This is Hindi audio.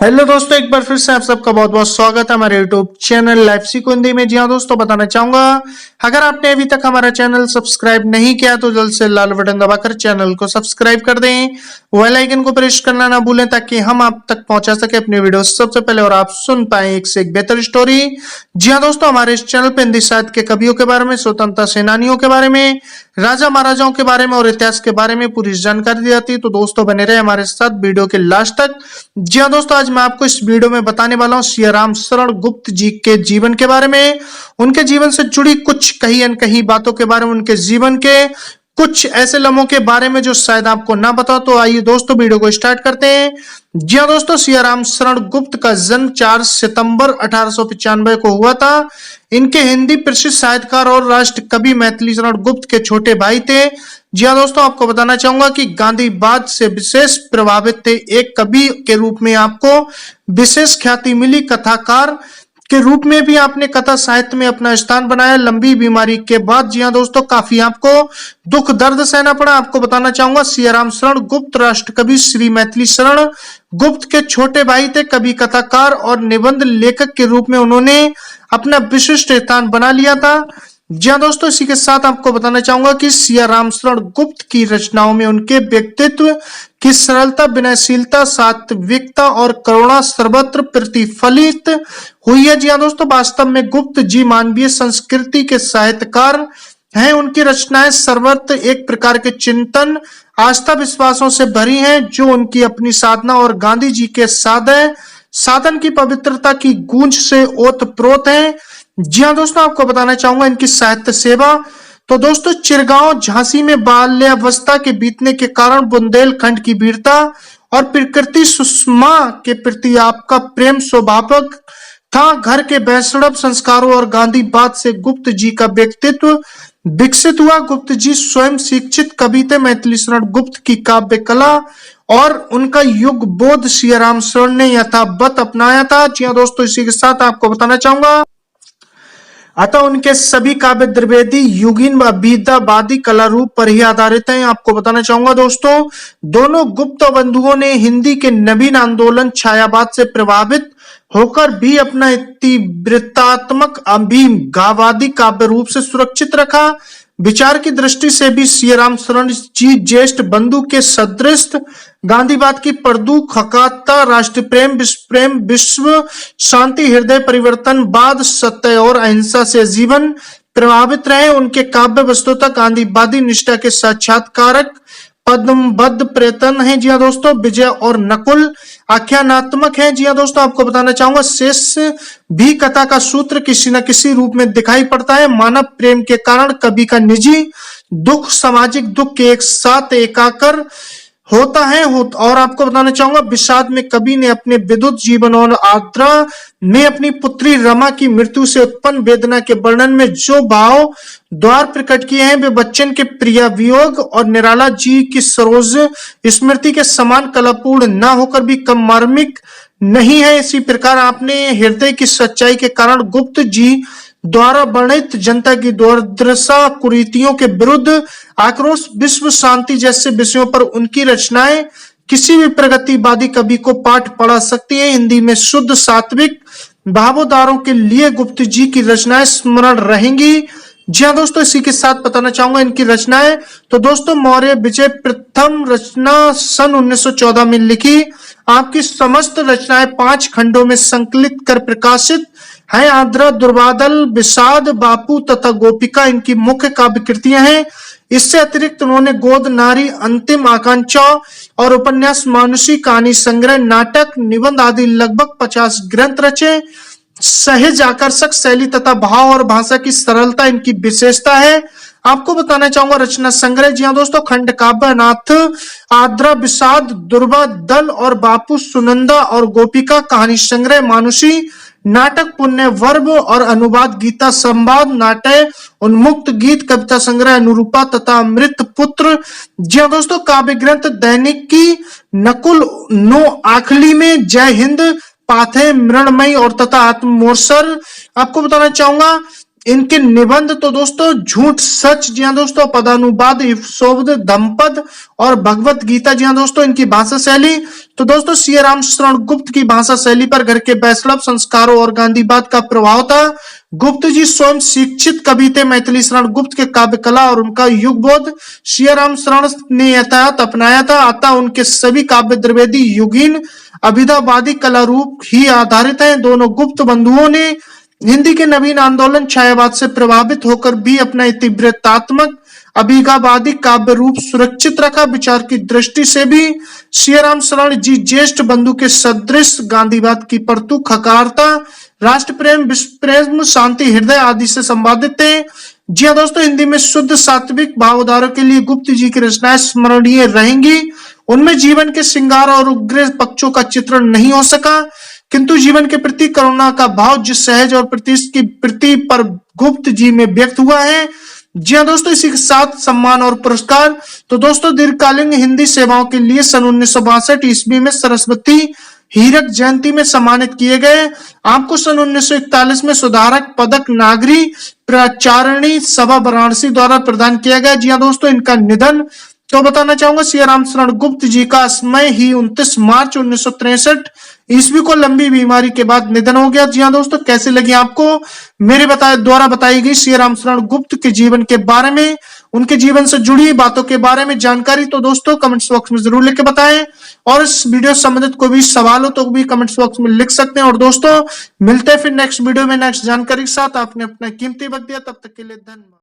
हेलो दोस्तों, एक बार फिर से आप सबका बहुत बहुत स्वागत है हमारे यूट्यूब चैनल लाइफ सीखो हिंदी में। जी हाँ दोस्तों, बताना चाहूंगा अगर आपने अभी तक हमारा चैनल सब्सक्राइब नहीं किया तो जल्द से लाल बटन दबाकर चैनल को सब्सक्राइब कर दें, बेल आइकन को प्रेस करना ना भूलें ताकि हम आप तक पहुंचा सके अपनी वीडियो सबसे पहले और आप सुन पाए एक से एक बेहतर स्टोरी। जी हाँ दोस्तों, हमारे इस चैनल पे हिंदी साहित्य के कवियों के बारे में, स्वतंत्रता सेनानियों के बारे में, राजा महाराजाओं के बारे में और इतिहास के बारे में पूरी जानकारी दी जाती है। तो दोस्तों बने रहे हमारे साथ वीडियो के लास्ट तक। जी हाँ दोस्तों, आज मैं आपको इस वीडियो में बताने वाला हूं सियाराम शरण गुप्त जी के जीवन के बारे में, उनके जीवन से जुड़ी कुछ कही अनकही बातों के बारे में, उनके जीवन के कुछ ऐसे लम्हों के बारे में जो शायद आपको ना पता। तो आइए दोस्तों वीडियो को स्टार्ट करते हैं। जी हाँ दोस्तों, सियाराम शरण गुप्त का जन्म 4 सितंबर 1895 को हुआ था। इनके हिंदी प्रसिद्ध साहित्यकार और राष्ट्र कवि मैथिली शरण गुप्त के छोटे भाई थे। जी हाँ दोस्तों, आपको बताना चाहूंगा कि गांधीवाद से विशेष प्रभावित थे। एक कवि के रूप में आपको विशेष ख्याति मिली, कथाकार के रूप में भी आपने कथा साहित्य में अपना स्थान बनाया। लंबी बीमारी के बाद जी हाँ दोस्तों काफी आपको दुख दर्द सहना पड़ा। आपको बताना चाहूंगा सियाराम शरण गुप्त राष्ट्र कवि श्री मैथिली शरण गुप्त के छोटे भाई थे। कवि, कथाकार और निबंध लेखक के रूप में उन्होंने अपना विशिष्ट स्थान बना लिया था। जी हाँ दोस्तों, इसी के साथ आपको बताना चाहूंगा कि सियाराम शरण गुप्त की रचनाओं में उनके व्यक्तित्व की सरलता, विनयशीलता, सात्विकता और करुणा सर्वत्र प्रतिफलित हुई है। जी हाँ दोस्तों, वास्तव में गुप्त जी मानवीय संस्कृति के साहित्यकार हैं। उनकी रचनाएं सर्वत्र एक प्रकार के चिंतन, आस्था, विश्वासों से भरी हैं जो उनकी अपनी साधना और गांधी जी के साधन की पवित्रता की गूंज से ओतप्रोत है। जी हाँ दोस्तों, आपको बताना चाहूंगा इनकी साहित्य सेवा। तो दोस्तों, चिरगांव झांसी में बाल्यावस्था के बीतने के कारण बुंदेलखंड की वीरता और प्रकृति सुषमा के प्रति आपका प्रेम स्वाभाविक था। घर के वैष्णव संस्कारों और गांधीवाद से गुप्त जी का व्यक्तित्व विकसित हुआ। गुप्त जी स्वयं शिक्षित कवि थे। मैथिली शरण गुप्त की काव्य कला और उनका युग बोध सियाराम शरण ने यथावत अपनाया था। जी हाँ दोस्तों, इसी के साथ आपको बताना चाहूंगा अतः उनके सभी काव्य द्विवेदी, युगीन व विविधतावादी कला रूप पर ही आधारित हैं। आपको बताना चाहूंगा दोस्तों, दोनों गुप्त बंधुओं ने हिंदी के नवीन आंदोलन छायावाद से प्रभावित होकर भी अपना तीव्रतात्मक अभिगावादी काव्य रूप से सुरक्षित रखा। विचार की दृष्टि से भी सियाराम शरण जी ज्येष्ठ बंधु के सदृश गांधीवाद की प्रदूख हकाता, राष्ट्र प्रेम, विश्व प्रेम, विश्व शांति, हृदय परिवर्तनवाद, सत्य और अहिंसा से जीवन प्रभावित रहे। उनके काव्य वस्तुतः गांधीवादी निष्ठा के साक्षात्कारक पद्मबद्ध प्रयत्न है। जी हाँ दोस्तों, विजय और नकुल आख्यानात्मक है। जी हाँ दोस्तों, आपको बताना चाहूंगा शेष भी कथा का सूत्र किसी न किसी रूप में दिखाई पड़ता है। मानव प्रेम के कारण कवि का निजी दुख, सामाजिक दुख के एक साथ एकाकर होता है। और आपको बताना चाहूंगा विषाद में कवि ने अपने विद्युत जीवन और आर्द्रा में अपनी पुत्री रमा की मृत्यु से उत्पन्न वेदना के वर्णन में जो भाव द्वार प्रकट किए हैं वे बच्चन के प्रिय वियोग और निराला जी की सरोज स्मृति के समान कलापूर्ण न होकर भी कम मार्मिक नहीं है। इसी प्रकार आपने हृदय की सच्चाई के कारण गुप्त जी द्वारा वर्णित जनता की दुर्दशा, कुरीतियों के विरुद्ध आक्रोश, विश्व शांति जैसे विषयों पर उनकी रचनाएं किसी भी प्रगतिवादी कवि को पाठ पढ़ा सकती है। हिंदी में शुद्ध सात्विक भावोद्गारों के लिए गुप्त जी की रचनाएं स्मरण रहेंगी। जी हाँ दोस्तों, इसी के साथ बताना चाहूंगा इनकी रचनाएं। तो दोस्तों, मौर्य विजय प्रथम रचना सन 1914 में लिखी। आपकी समस्त रचनाएं 5 खंडों में संकलित कर प्रकाशित है। आर्द्रा, दुर्बादल, विषाद, बापू तथा गोपिका इनकी मुख्य काव्य कृतियां हैं। इससे अतिरिक्त उन्होंने गोद, नारी, अंतिम आकांक्षा और उपन्यास, मानुषी, कहानी संग्रह, नाटक, निबंध आदि लगभग 50 ग्रंथ रचे। सहज आकर्षक शैली तथा भाव और भाषा की सरलता इनकी विशेषता है। आपको बताना चाहूंगा रचना संग्रह। जी हाँ दोस्तों, खंड काव्य, अनाथ, आर्द्रा, विषाद, दुर्वा, दल और बापू, सुनंदा और गोपिका, कहानी संग्रह, मानुषी, नाटक, पुण्य वर्ब और अनुवाद, गीता संवाद, नाट्य, उन्मुक्त गीत, कविता संग्रह, अनुरूपा तथा अमृत पुत्र। जी हाँ दोस्तों, काव्य ग्रंथ दैनिक की नकुल, नो आखली में, जय हिंद, पाथे, मृणमयी और तथा आत्ममोर्सर। आपको बताना चाहूंगा इनके निबंध तो दोस्तों झूठ सच, जी हाँ दोस्तों, पदानुवाद, उपशब्द, धम्पद और भगवत गीता, जी हाँ दोस्तों, इनकी भाषा शैली। तो दोस्तों सिया राम शरण गुप्त की भाषा शैली पर घर के वैष्णव संस्कारों और गांधीवाद का प्रभाव था। गुप्त जी स्वयं शिक्षित कवि थे। मैथिली शरण गुप्त के काव्य कला और उनका युग बोध सिया राम शरण ने यथावत अपनाया था। अतः उनके सभी काव्य द्विवेदी युगीन अभिधावादी कला रूप ही आधारित है। दोनों गुप्त बंधुओं ने हिंदी के नवीन आंदोलन छायावाद से प्रभावित होकर भी अपना तीव्रतात्मक अभिगावादी काव्य रूप सुरक्षित रखा। विचार की दृष्टि से भी सियाराम शरण जी ज्येष्ठ बंधु के सदृश गांधीवाद की परतु खकारता, राष्ट्र प्रेम, विश्व प्रेम, शांति हृदय आदि से संवादित थे। जी हाँ दोस्तों, हिंदी में शुद्ध सात्विक भावधारों के लिए गुप्त जी की रचनाएं स्मरणीय रहेंगी। उनमें जीवन के श्रृंगार और उग्र पक्षों का चित्रण नहीं हो सका, किंतु जीवन के प्रति करुणा का भाव जिस सहज और प्रतिष्ठ की प्रति पर गुप्त जी में व्यक्त हुआ है। जी हाँ दोस्तों, इसी के साथ सम्मान और पुरस्कार। तो दोस्तों दीर्घकालीन हिंदी सेवाओं के लिए सन 1962 ईस्वी में सरस्वती हीरक जयंती में सम्मानित किए गए। आपको सन 1941 में सुधारक पदक नागरी प्रचारणी सभा वाराणसी द्वारा प्रदान किया गया। जी हाँ दोस्तों, इनका निधन तो बताना चाहूंगा सियाराम शरण गुप्त जी का समय ही 29 मार्च 1963 ईस्वी को लंबी बीमारी के बाद निधन हो गया। जी हाँ दोस्तों, कैसे लगी आपको मेरे द्वारा बताई गई सियाराम शरण गुप्त के जीवन के बारे में, उनके जीवन से जुड़ी बातों के बारे में जानकारी, तो दोस्तों कमेंट्स बॉक्स में जरूर लिख के बताएं। और इस वीडियो से संबंधित कोई भी सवाल हो तो भी कमेंट्स बॉक्स में लिख सकते हैं। और दोस्तों मिलते हैं फिर नेक्स्ट वीडियो में नेक्स्ट जानकारी के साथ। आपने अपना कीमती वक्त दिया, तब तक के लिए धन्यवाद।